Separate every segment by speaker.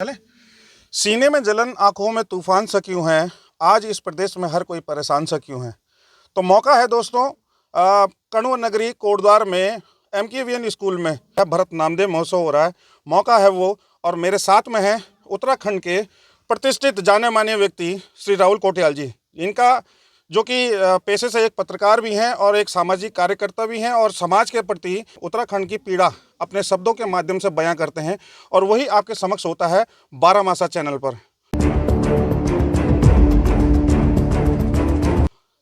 Speaker 1: चले। सीने में जलन, आंखों में तूफान सा क्यों है, आज इस प्रदेश में हर कोई परेशान सा क्यों है। तो मौका है दोस्तों, कण्व नगरी कोटद्वार में MKVN स्कूल में भरत नामदेव महोत्सव हो रहा है। मौका है वो, और मेरे साथ में है उत्तराखंड के प्रतिष्ठित जाने माने व्यक्ति श्री राहुल कोटियाल जी। इनका जो कि पेशे से एक पत्रकार भी हैं और एक सामाजिक कार्यकर्ता भी हैं, और समाज के प्रति उत्तराखंड की पीड़ा अपने शब्दों के माध्यम से बयां करते हैं, और वही आपके समक्ष होता है बारामासा चैनल पर।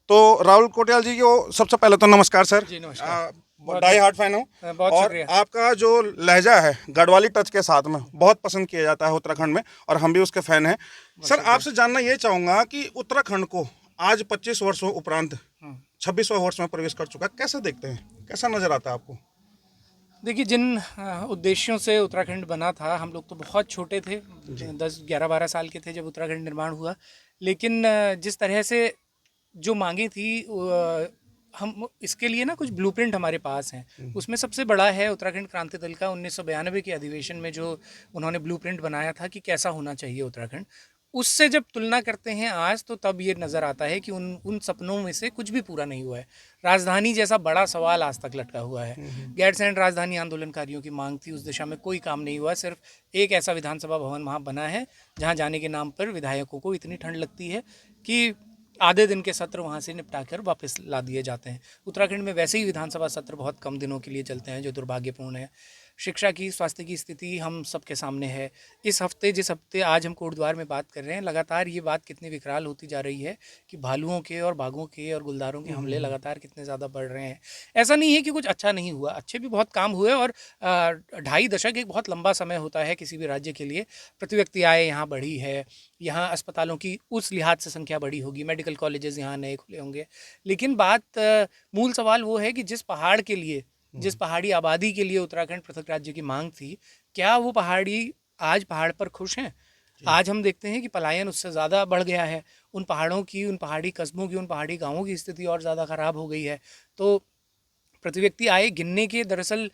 Speaker 1: तो राहुल कोटियाल जी को सबसे पहले तो नमस्कार सर।
Speaker 2: जी नमस्कार।
Speaker 1: डाई हार्ट फैन हूँ, और आपका जो लहजा है गढ़वाली टच के साथ में बहुत पसंद किया जाता है उत्तराखंड में, और हम भी उसके फैन हैं। सर, आपसे जानना ये चाहूँगा कि उत्तराखंड को आज 25 वर्षों उपरांत 26वां वर्ष में प्रवेश कर चुका, कैसे देखते हैं, कैसा नजर आता है आपको?
Speaker 2: देखिए, जिन उद्देश्यों से उत्तराखंड बना था, हम लोग तो बहुत छोटे थे, 10, 11, 12 साल के थे जब उत्तराखंड निर्माण हुआ। लेकिन जिस तरह से जो मांगी थी, हम इसके लिए ना कुछ ब्लूप्रिंट हमारे पास हैं। उसमें सबसे बड़ा है उत्तराखंड क्रांति दल का 1992 के अधिवेशन में जो उन्होंने ब्लूप्रिंट बनाया था कि कैसा होना चाहिए उत्तराखंड। उससे जब तुलना करते हैं आज, तो तब ये नज़र आता है कि उन सपनों में से कुछ भी पूरा नहीं हुआ है। राजधानी जैसा बड़ा सवाल आज तक लटका हुआ है। गैरसैंण राजधानी आंदोलनकारियों की मांग थी, उस दिशा में कोई काम नहीं हुआ। सिर्फ एक ऐसा विधानसभा भवन वहाँ बना है जहाँ जाने के नाम पर विधायकों को इतनी ठंड लगती है कि आधे दिन के सत्र वहाँ से निपटा कर वापस ला दिए जाते हैं। उत्तराखंड में वैसे ही विधानसभा सत्र बहुत कम दिनों के लिए चलते हैं, जो दुर्भाग्यपूर्ण है। शिक्षा की, स्वास्थ्य की स्थिति हम सबके सामने है। जिस हफ्ते आज हम कोटद्वार में बात कर रहे हैं, लगातार ये बात कितनी विकराल होती जा रही है कि भालुओं के और बाघों के और गुलदारों के हमले लगातार कितने ज़्यादा बढ़ रहे हैं। ऐसा नहीं है कि कुछ अच्छा नहीं हुआ, अच्छे भी बहुत काम हुए, और 2.5 दशक एक बहुत लंबा समय होता है किसी भी राज्य के लिए। प्रति व्यक्ति आय यहाँ बढ़ी है, यहाँ अस्पतालों की उस लिहाज से संख्या बढ़ी होगी, मेडिकल कॉलेजेस यहाँ नए खुले होंगे। लेकिन मूल सवाल वो है कि जिस पहाड़ी आबादी के लिए उत्तराखंड पृथक राज्य की मांग थी, क्या वो पहाड़ी आज पहाड़ पर खुश हैं? आज हम देखते हैं कि पलायन उससे ज़्यादा बढ़ गया है। उन पहाड़ी कस्बों की, उन पहाड़ी गाँवों की स्थिति और ज़्यादा ख़राब हो गई है। तो प्रति व्यक्ति आय गिनने के दरअसल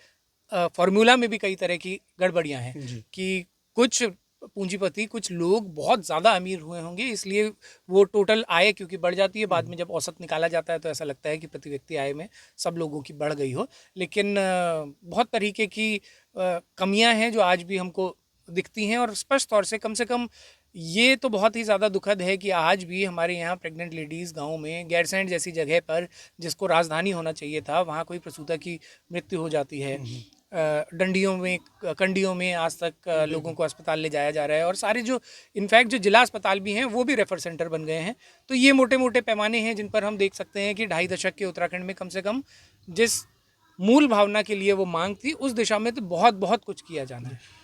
Speaker 2: फॉर्मूला में भी कई तरह की गड़बड़ियाँ हैं कि कुछ पूंजीपति, कुछ लोग बहुत ज़्यादा अमीर हुए होंगे, इसलिए वो टोटल आय क्योंकि बढ़ जाती है, बाद में जब औसत निकाला जाता है तो ऐसा लगता है कि प्रति व्यक्ति आय में सब लोगों की बढ़ गई हो। लेकिन बहुत तरीके की कमियां हैं जो आज भी हमको दिखती हैं, और स्पष्ट तौर से कम ये तो बहुत ही ज़्यादा दुखद है कि आज भी हमारे यहाँ प्रेग्नेंट लेडीज़ गाँव में गैरसैंण जैसी जगह पर, जिसको राजधानी होना चाहिए था, वहाँ कोई प्रसूता की मृत्यु हो जाती है। कंडियों में आज तक लोगों को अस्पताल ले जाया जा रहा है, और सारे जो इनफैक्ट जो जिला अस्पताल भी हैं वो भी रेफर सेंटर बन गए हैं। तो ये मोटे मोटे पैमाने हैं जिन पर हम देख सकते हैं कि 2.5 दशक के उत्तराखंड में कम से कम जिस मूल भावना के लिए वो मांग थी, उस दिशा में तो बहुत बहुत कुछ किया जाना है।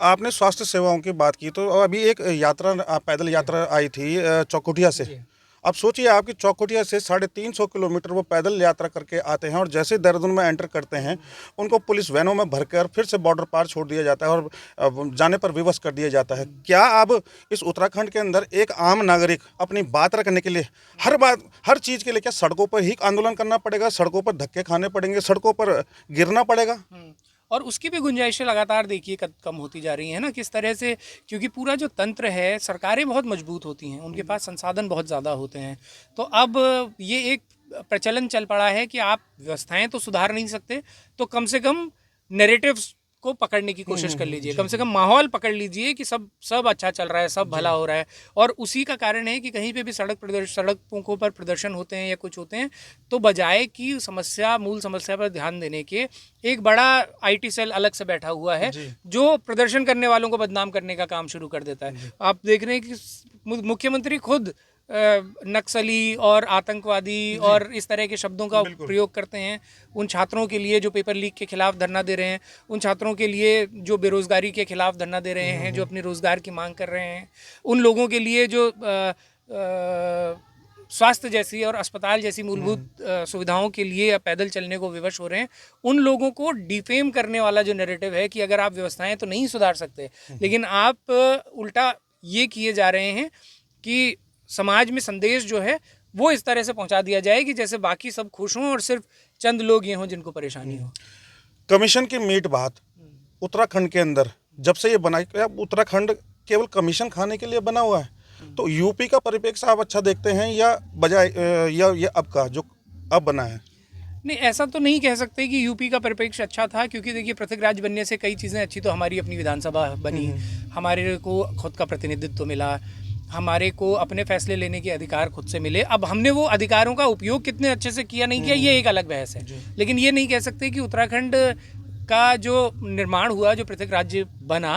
Speaker 1: आपने स्वास्थ्य सेवाओं की बात की, तो अभी एक पैदल यात्रा आई थी चौकुटिया से। अब सोचिए, आपकी चौकुटिया से 350 किलोमीटर वो पैदल यात्रा करके आते हैं, और जैसे देहरादून में एंटर करते हैं उनको पुलिस वैनों में भरकर फिर से बॉर्डर पार छोड़ दिया जाता है, और जाने पर विवश कर दिया जाता है। क्या अब इस उत्तराखंड के अंदर एक आम नागरिक अपनी बात रखने के लिए हर चीज़ के लिए क्या सड़कों पर ही आंदोलन करना पड़ेगा, सड़कों पर धक्के खाने पड़ेंगे, सड़कों पर गिरना पड़ेगा?
Speaker 2: और उसकी भी गुंजाइशें लगातार देखिए कम होती जा रही हैं ना, किस तरह से, क्योंकि पूरा जो तंत्र है, सरकारें बहुत मजबूत होती हैं, उनके पास संसाधन बहुत ज़्यादा होते हैं। तो अब ये एक प्रचलन चल पड़ा है कि आप व्यवस्थाएं तो सुधार नहीं सकते, तो कम से कम नैरेटिव्स को पकड़ने की कोशिश कर लीजिए, कम से कम माहौल पकड़ लीजिए कि सब अच्छा चल रहा है, सब भला हो रहा है। और उसी का कारण है कि कहीं पे भी सड़कों पर प्रदर्शन होते हैं या कुछ होते हैं, तो बजाय कि मूल समस्या पर ध्यान देने के, एक बड़ा IT सेल अलग से बैठा हुआ है जो प्रदर्शन करने वालों को बदनाम करने का काम शुरू कर देता है। आप देख रहे हैं कि मुख्यमंत्री खुद नक्सली और आतंकवादी और इस तरह के शब्दों का प्रयोग करते हैं उन छात्रों के लिए जो पेपर लीक के खिलाफ धरना दे रहे हैं, उन छात्रों के लिए जो बेरोजगारी के खिलाफ धरना दे रहे हैं, जो अपने रोजगार की मांग कर रहे हैं, उन लोगों के लिए जो स्वास्थ्य जैसी और अस्पताल जैसी मूलभूत सुविधाओं के लिए पैदल चलने को विवश हो रहे हैं। उन लोगों को डिफेम करने वाला जो नैरेटिव है कि अगर आप व्यवस्थाएं तो नहीं सुधार सकते, लेकिन आप उल्टा ये किए जा रहे हैं कि समाज में संदेश जो है वो इस तरह से पहुंचा दिया जाए कि जैसे बाकी सब खुश हों और सिर्फ चंद लोग ये हों जिनको परेशानी हो।
Speaker 1: कमीशन की मीट बात उत्तराखंड के अंदर जब से ये बनाई अब उत्तराखंड केवल कमीशन खाने के लिए बना हुआ है, तो यूपी का परिप्रेक्ष्य आप अच्छा देखते हैं या बजाय या ये अब का जो अब बना है?
Speaker 2: नहीं, ऐसा तो नहीं कह सकते कि यूपी का परिप्रेक्ष्य अच्छा था, क्योंकि देखिए पृथक राज्य बनने से कई चीज़ें अच्छी तो हमारी अपनी विधानसभा बनी, हमारे को खुद का प्रतिनिधित्व मिला, हमारे को अपने फैसले लेने के अधिकार खुद से मिले। अब हमने वो अधिकारों का उपयोग कितने अच्छे से किया नहीं किया ये एक अलग बहस है, लेकिन ये नहीं कह सकते कि उत्तराखंड का जो निर्माण हुआ, जो पृथक राज्य बना,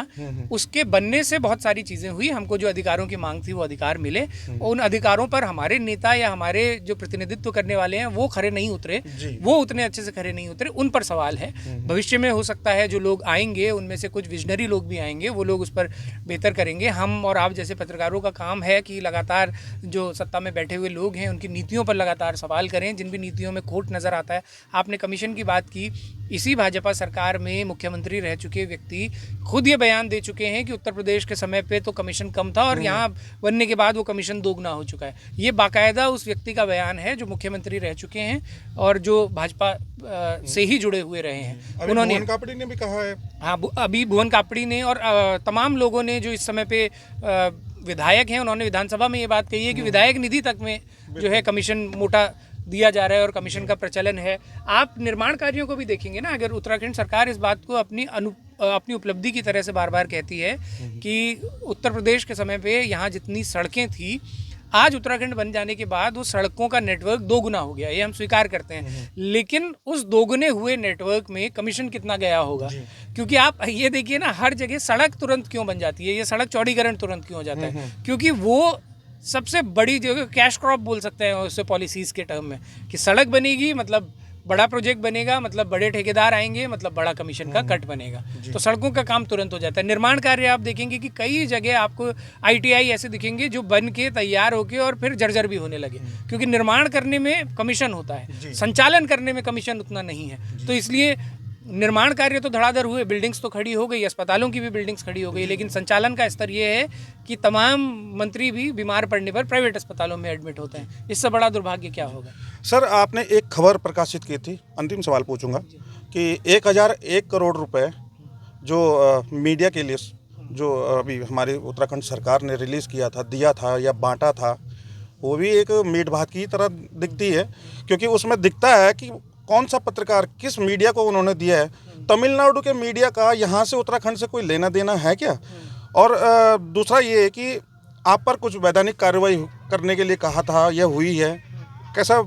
Speaker 2: उसके बनने से बहुत सारी चीज़ें हुई। हमको जो अधिकारों की मांग थी वो अधिकार मिले, और उन अधिकारों पर हमारे नेता या हमारे जो प्रतिनिधित्व करने वाले हैं वो खरे नहीं उतरे, वो उतने अच्छे से खरे नहीं उतरे, उन पर सवाल है। भविष्य में हो सकता है जो लोग आएंगे उनमें से कुछ विजनरी लोग भी आएंगे, वो लोग उस पर बेहतर करेंगे। हम और आप जैसे पत्रकारों का काम है कि लगातार जो सत्ता में बैठे हुए लोग हैं उनकी नीतियों पर लगातार सवाल करें, जिन भी नीतियों में खोट नज़र आता है। आपने कमीशन की बात की, इसी भाजपा सरकार में मुख्यमंत्री रह चुके व्यक्ति खुद ये बयान दे चुके हैं कि उत्तर प्रदेश के समय पे तो कमीशन कम था और यहाँ बनने के बाद वो कमीशन दोगुना हो चुका है। ये बाकायदा उस व्यक्ति का बयान है जो मुख्यमंत्री रह चुके हैं और जो भाजपा से ही जुड़े हुए रहे हैं।
Speaker 1: उन्होंने भुवन कापड़ी ने भी कहा है।
Speaker 2: हाँ, अभी भुवन कापड़ी ने और तमाम लोगों ने जो इस समय पे विधायक हैं, उन्होंने विधानसभा में ये बात कही है कि विधायक निधि तक में जो है कमीशन मोटा दिया जा रहा है और कमीशन का प्रचलन है। आप निर्माण कार्यों को भी देखेंगे ना, अगर उत्तराखंड सरकार इस बात को अपनी उपलब्धि की तरह से बार बार कहती है कि उत्तर प्रदेश के समय पे यहाँ जितनी सड़कें थी, आज उत्तराखंड बन जाने के बाद वो सड़कों का नेटवर्क दोगुना हो गया, ये हम स्वीकार करते हैं। लेकिन उस दोगुने हुए नेटवर्क में कमीशन कितना गया होगा? क्योंकि आप ये देखिए ना, हर जगह सड़क तुरंत क्यों बन जाती है, ये सड़क चौड़ीकरण तुरंत क्यों हो जाता है? क्योंकि वो सबसे बड़ी जो कैश क्रॉप बोल सकते हैं उससे पॉलिसीज़ के टर्म में, कि सड़क बनेगी मतलब बड़ा प्रोजेक्ट बनेगा, मतलब बड़े ठेकेदार आएंगे, मतलब बड़ा कमीशन का कट बनेगा, तो सड़कों का काम तुरंत हो जाता है। निर्माण कार्य आप देखेंगे कि कई जगह आपको ITI ऐसे दिखेंगे जो बन के तैयार होके और फिर जर्जर भी होने लगे, क्योंकि निर्माण करने में कमीशन होता है, संचालन करने में कमीशन उतना नहीं है। तो इसलिए निर्माण कार्य तो धड़ाधड़ हुए, बिल्डिंग्स तो खड़ी हो गई, अस्पतालों की भी बिल्डिंग्स खड़ी हो गई, लेकिन संचालन का स्तर ये है कि तमाम मंत्री भी बीमार पड़ने पर प्राइवेट अस्पतालों में एडमिट होते हैं। इससे बड़ा दुर्भाग्य क्या होगा?
Speaker 1: सर, आपने एक खबर प्रकाशित की थी, अंतिम सवाल पूछूंगा कि 1001 करोड़ रुपए जो मीडिया के लिए जो अभी हमारी उत्तराखंड सरकार ने रिलीज़ किया था, दिया था या बांटा था, वो भी एक मीट भात की तरह दिखती है, क्योंकि उसमें दिखता है कि कौन सा पत्रकार किस मीडिया को उन्होंने दिया है। तमिलनाडु के मीडिया का यहाँ से उत्तराखंड से कोई लेना देना है क्या? और दूसरा ये है कि आप पर कुछ वैधानिक कार्रवाई करने के लिए कहा था, यह हुई है? कैसा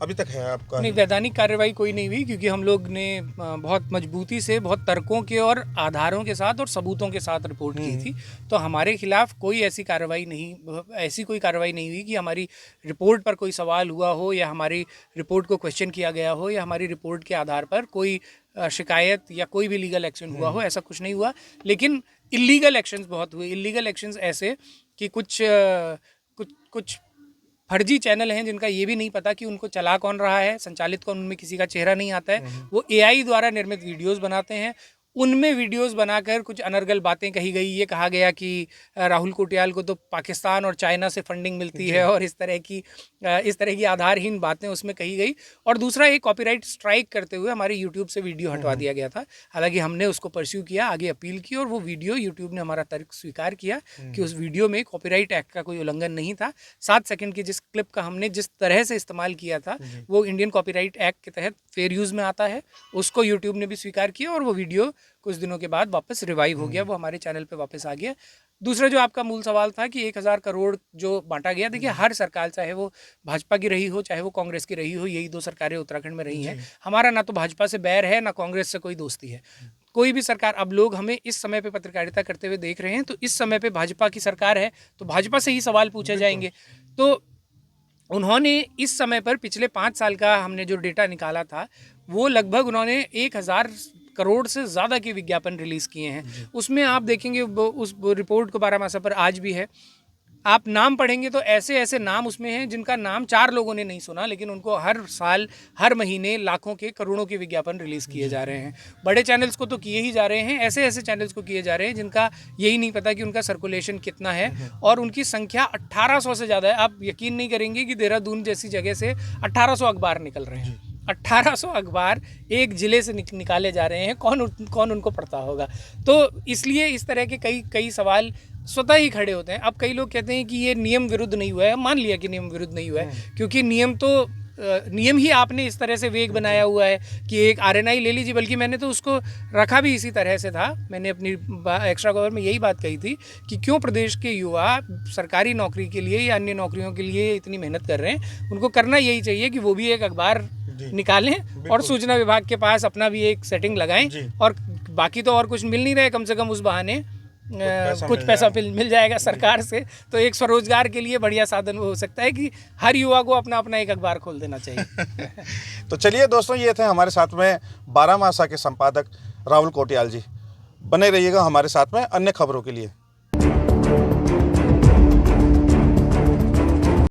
Speaker 1: अभी तक है आपका?
Speaker 2: नहीं, वैधानिक कार्रवाई कोई नहीं हुई, क्योंकि हम लोग ने बहुत मजबूती से, बहुत तर्कों के और आधारों के साथ और सबूतों के साथ रिपोर्ट की थी। तो हमारे खिलाफ कोई ऐसी कार्रवाई नहीं हुई कि हमारी रिपोर्ट पर कोई सवाल हुआ हो या हमारी रिपोर्ट को क्वेश्चन किया गया हो या हमारी रिपोर्ट के आधार पर कोई शिकायत या कोई भी लीगल एक्शन हुआ हो, ऐसा कुछ नहीं हुआ। लेकिन इलीगल एक्शंस बहुत हुए। इलीगल एक्शंस ऐसे कि कुछ फर्जी चैनल हैं जिनका ये भी नहीं पता कि उनको चला कौन रहा है, संचालित कौन, उनमें किसी का चेहरा नहीं आता है। वो AI द्वारा निर्मित वीडियोस बनाते हैं, उनमें वीडियोस बनाकर कुछ अनर्गल बातें कही गई। ये कहा गया कि राहुल कोटियाल को तो पाकिस्तान और चाइना से फंडिंग मिलती है, और इस तरह की आधारहीन बातें उसमें कही गई। और दूसरा, एक कॉपीराइट स्ट्राइक करते हुए हमारे यूट्यूब से वीडियो हटवा दिया गया था। हालांकि हमने उसको परस्यू किया, आगे अपील की, और वो वीडियो यूट्यूब ने हमारा तर्क स्वीकार किया कि उस वीडियो में कॉपीराइट एक्ट का कोई उल्लंघन नहीं था। 7 सेकंड की जिस क्लिप का हमने जिस तरह से इस्तेमाल किया था वो इंडियन कॉपीराइट एक्ट के तहत फेयर यूज़ में आता है, उसको यूट्यूब ने भी स्वीकार किया, और वो वीडियो कुछ दिनों के बाद वापस रिवाइव हो गया, वो हमारे चैनल पे वापस आ गया। दूसरा, जो आपका मूल सवाल था कि 1000 करोड़ जो बांटा गया, देखिए हर सरकार, चाहे वो भाजपा की रही हो चाहे वो कांग्रेस की रही हो, यही 2 सरकारें उत्तराखंड में रही हैं। हमारा ना तो भाजपा से बैर है, ना कांग्रेस से कोई दोस्ती है। कोई भी सरकार, अब लोग हमें इस समय पे पत्रकारिता करते हुए देख रहे हैं, तो इस समय पे भाजपा की सरकार है तो भाजपा से ही सवाल पूछे जाएंगे। तो उन्होंने इस समय पर पिछले 5 साल का हमने जो डेटा निकाला था, वो लगभग उन्होंने 1000 करोड़ से ज़्यादा के विज्ञापन रिलीज़ किए हैं। उसमें आप देखेंगे उस रिपोर्ट को बारामासा पर आज भी है, आप नाम पढ़ेंगे तो ऐसे ऐसे नाम उसमें हैं जिनका नाम 4 लोगों ने नहीं सुना, लेकिन उनको हर साल, हर महीने लाखों के, करोड़ों के विज्ञापन रिलीज़ किए जा रहे हैं। बड़े चैनल्स को तो किए ही जा रहे हैं, ऐसे ऐसे चैनल्स को किए जा रहे हैं जिनका यही नहीं पता कि उनका सर्कुलेशन कितना है, और उनकी संख्या 1800 से ज़्यादा है। आप यकीन नहीं करेंगे कि देहरादून जैसी जगह से 1800 अखबार निकल रहे हैं। 1800 अखबार एक ज़िले से निकाले जा रहे हैं, कौन उनको पढ़ता होगा। तो इसलिए इस तरह के कई सवाल स्वतः ही खड़े होते हैं। अब कई लोग कहते हैं कि ये नियम विरुद्ध नहीं हुआ है। मान लिया कि नियम विरुद्ध नहीं हुआ है, क्योंकि नियम ही आपने इस तरह से वेग बनाया हुआ है कि एक आरएनआई ले लीजिए। बल्कि मैंने तो उसको रखा भी इसी तरह से था। मैंने अपनी एक्स्ट्रा कवर में यही बात कही थी कि क्यों प्रदेश के युवा सरकारी नौकरी के लिए या अन्य नौकरियों के लिए इतनी मेहनत कर रहे हैं। उनको करना यही चाहिए कि वो भी एक अखबार निकालें और सूचना विभाग के पास अपना भी एक सेटिंग लगाएं, और बाकी तो और कुछ मिल नहीं रहे, कम से कम उस बहाने कुछ पैसा मिल जाएगा सरकार से। तो एक स्वरोजगार के लिए बढ़िया साधन हो सकता है कि हर युवा को अपना अपना एक अखबार खोल देना चाहिए।
Speaker 1: तो चलिए दोस्तों, ये थे हमारे साथ में बारहमासा के संपादक राहुल कोटियाल जी। बने रहिएगा हमारे साथ में अन्य खबरों के लिए।